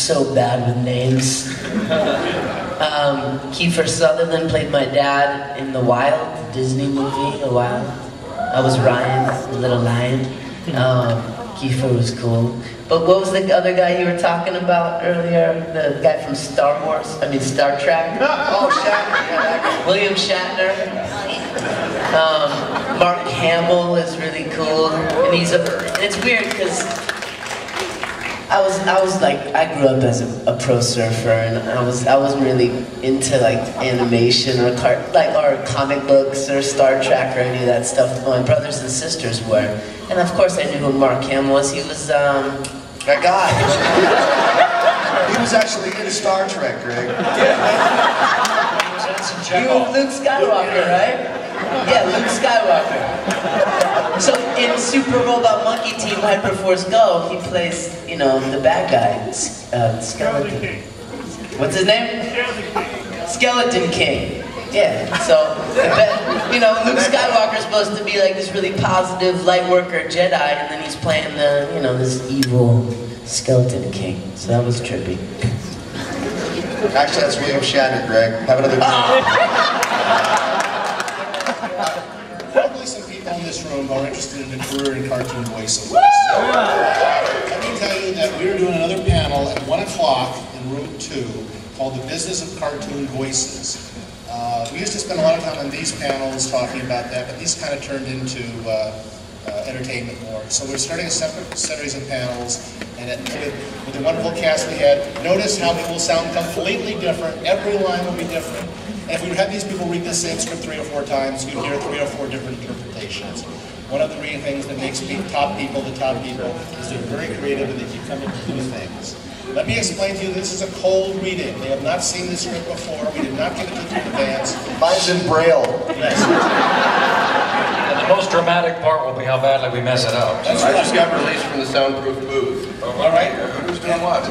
so bad with names. Kiefer Sutherland played my dad in The Wild, the Disney movie, The Wild. I was Ryan, the little lion. Kiefer was cool. But what was the other guy you were talking about earlier? The guy from Star Trek? Oh, Shatner. Yeah, that guy. William Shatner. Mark Hamill is really cool. And it's weird because I grew up as a pro surfer, and I wasn't really into like animation or comic books or Star Trek or any of that stuff. My brothers and sisters were, and of course I knew who Mark Hamill was. He was that guy. He was actually in Star Trek, Gregg. You were Luke Skywalker, right? Yeah, Luke Skywalker. So in Super Robot Monkey Team Hyperforce Go, he plays, the bad guy, Skeleton. What's his name? Skeleton King. Yeah, so, Luke Skywalker's supposed to be like this really positive light worker Jedi, and then he's playing this evil Skeleton King. So that was trippy. Actually, that's William Shatner, Gregg. Have another drink. Probably some people in this room are interested in a career in cartoon voiceovers. Let me tell you that we are doing another panel at 1 o'clock in room 2 called The Business of Cartoon Voices. We used to spend a lot of time on these panels talking about that, but these kind of turned into entertainment more. So we're starting a separate series of panels, and with the wonderful cast we had, notice how it will sound completely different. Every line will be different. And if we would have these people read the same script 3 or 4 times, you'd hear 3 or 4 different interpretations. One of the main things that makes the top people is they're very creative and they keep coming to new things. Let me explain to you, this is a cold reading. They have not seen this script before. We did not give it to them in advance. Mine's in Braille. Yes. And the most dramatic part will be how badly we mess it up. That's right. I just got released from the soundproof booth. All right. Who's doing what?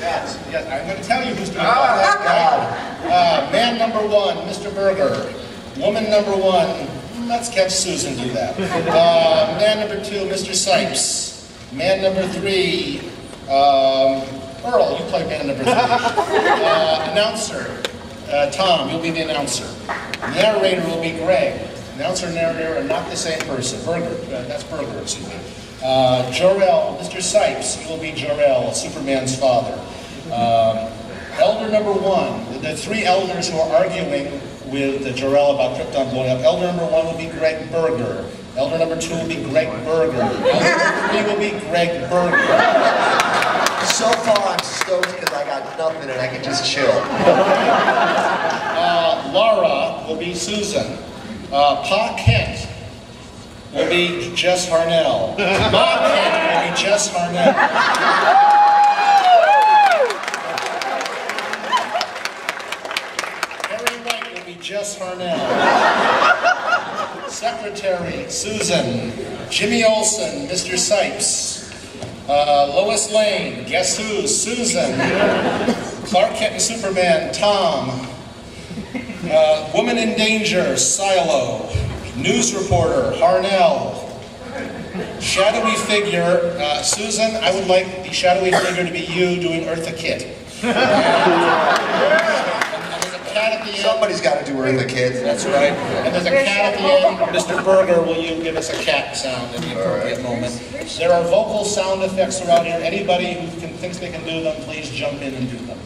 Yes, I'm going to tell you who's doing what. Man number 1, Mr. Berger. Woman number 1, let's catch Susan do that. Man number 2, Mr. Cipes. Man number 3, Earl, you play man number 3. Announcer, Tom, you'll be the announcer. Narrator will be Gregg. Announcer and narrator are not the same person. Berger, that's Berger, excuse me. Jor-El, Mr. Cipes, you will be Jor-El, Superman's father. Elder number 1, the 3 elders who are arguing with Jor-El about Krypton blowing up. Elder number 1 will be Gregg Berger. Elder number 2 will be Gregg Berger. Elder number 3 will be Gregg Berger. So far, I'm stoked because I got nothing and I can just chill. Laura will be Susan. Pa Kent will be Jess Harnell. Ma Kent will be Jess Harnell. Harry White will be Jess Harnell. Secretary, Susan. Jimmy Olsen, Mr. Cipes. Lois Lane, guess who? Susan. Clark Kent and Superman, Tom. Woman in Danger, Silo. News reporter, Harnell. Shadowy figure, Susan, I would like the shadowy figure to be you doing Eartha Kitt. And there's a cat at the end. Somebody's got to do Eartha Kitt. That's right. And there's a cat at the end. Mr. Berger, will you give us a cat sound at the appropriate moment? There are vocal sound effects around here. Anybody who thinks they can do them, please jump in and do them.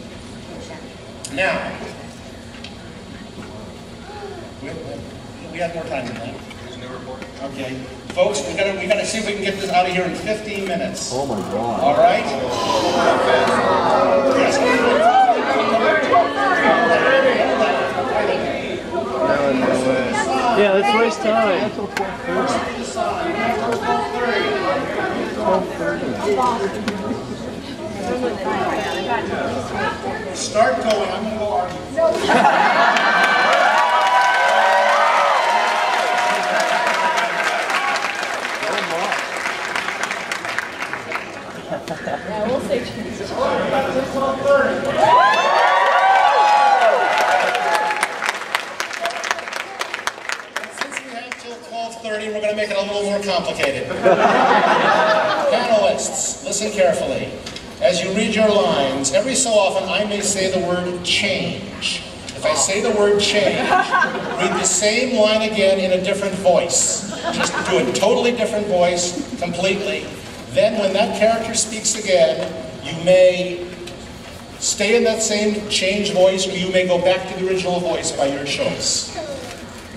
Now, we have more time than that. Okay. Folks, we gotta see if we can get this out of here in 15 minutes. Oh my God. All right? Yes. Yeah, let's waste time. Start going. I'm going to go argue. Yeah, we'll say Jesus. We're going to make it a little more complicated. Panelists, listen carefully. As as you read your lines, every so often I may say the word change. If I say the word change, read the same line again in a different voice. Just do a totally different voice, completely. Then when that character speaks again, you may stay in that same change voice, or you may go back to the original voice by your choice.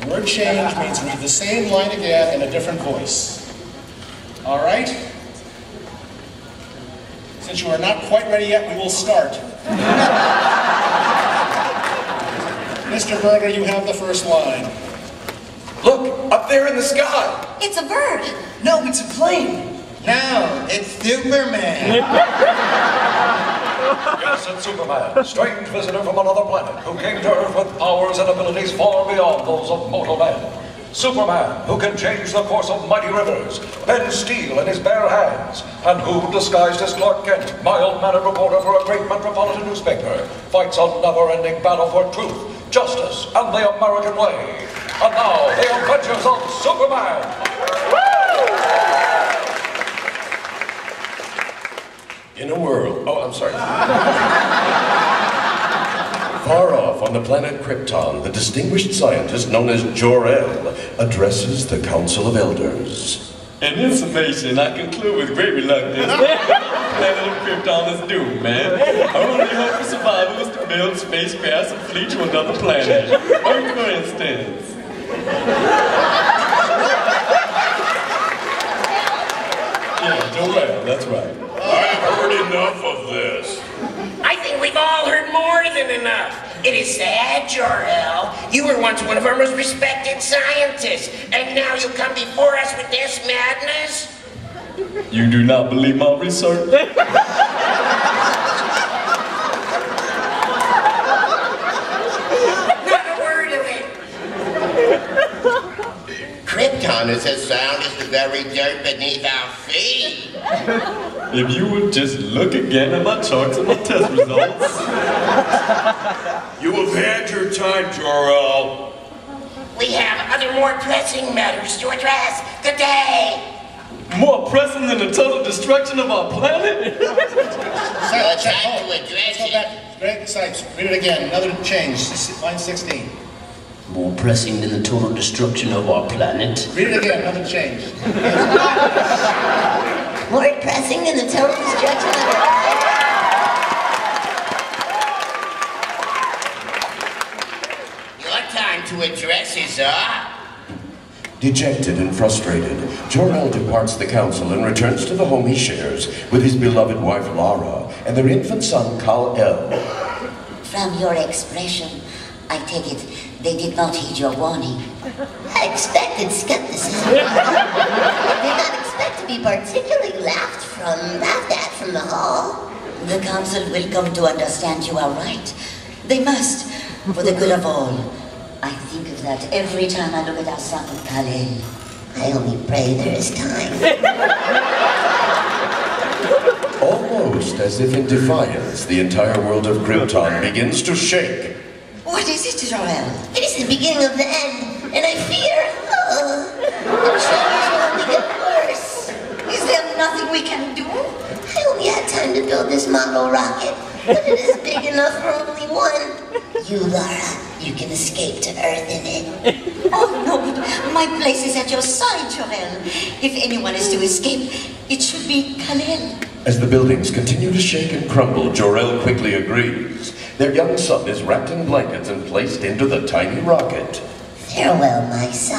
The word change means read the same line again in a different voice. All right? Since you are not quite ready yet, we will start. Mr. Berger, you have the first line. Look, up there in the sky. It's a bird. No, it's a plane. No, it's Superman. Yes, it's Superman, strange visitor from another planet, who came to Earth with powers and abilities far beyond those of mortal man. Superman, who can change the course of mighty rivers, bend steel in his bare hands, and who, disguised as Clark Kent, mild-mannered reporter for a great metropolitan newspaper, fights a never-ending battle for truth, justice, and the American way. And now, the adventures of Superman! In a world, I'm sorry. Far off on the planet Krypton, the distinguished scientist known as Jor-El addresses the Council of Elders. And information I conclude with great reluctance. The planet of Krypton is doomed, man. Our only hope for survival is to build spacecrafts and flee to another planet. Earth, for instance. Yeah, Jor-El, that's right. I've heard enough of this. I think we've all heard more than enough. It is sad, Jor-El. You were once one of our most respected scientists, and now you come before us with this madness? You do not believe my research? Not a word of it. Krypton is as sound as the very dirt beneath our feet. If you would just look again at my charts and my test results. You have had your time, Jor-El. We have other more pressing matters to address today. More pressing than the total destruction of our planet? Well, time to Let's address go it. back. Gregg, Cipes, read it again. Another change. Line 16. More pressing than the total destruction of our planet. Read it again. Another change. More pressing than the total destruction of our Your time to address is up. Dejected and frustrated, Jor-El departs the council and returns to the home he shares with his beloved wife Lara and their infant son Kal-El. From your expression, I take it they did not heed your warning. I expected skepticism. I did not expect to be particularly laughed at from the hall. The council will come to understand you are right. They must, for the good of all. I think of that every time I look at our son Kal-El. I only pray there is time. Almost as if in defiance, the entire world of Krypton begins to shake. What is it, Jor-El? It is the beginning of the end, and I fear, the troubles will only get worse. Is there nothing we can do? I only had time to build this model rocket, but it is big enough for only one. You, Lara, you can escape to Earth in it. Oh no, my place is at your side, Jor-El. If anyone is to escape, it should be Kal-El. As the buildings continue to shake and crumble, Jor-El quickly agrees. Their young son is wrapped in blankets and placed into the tiny rocket. Farewell, my son.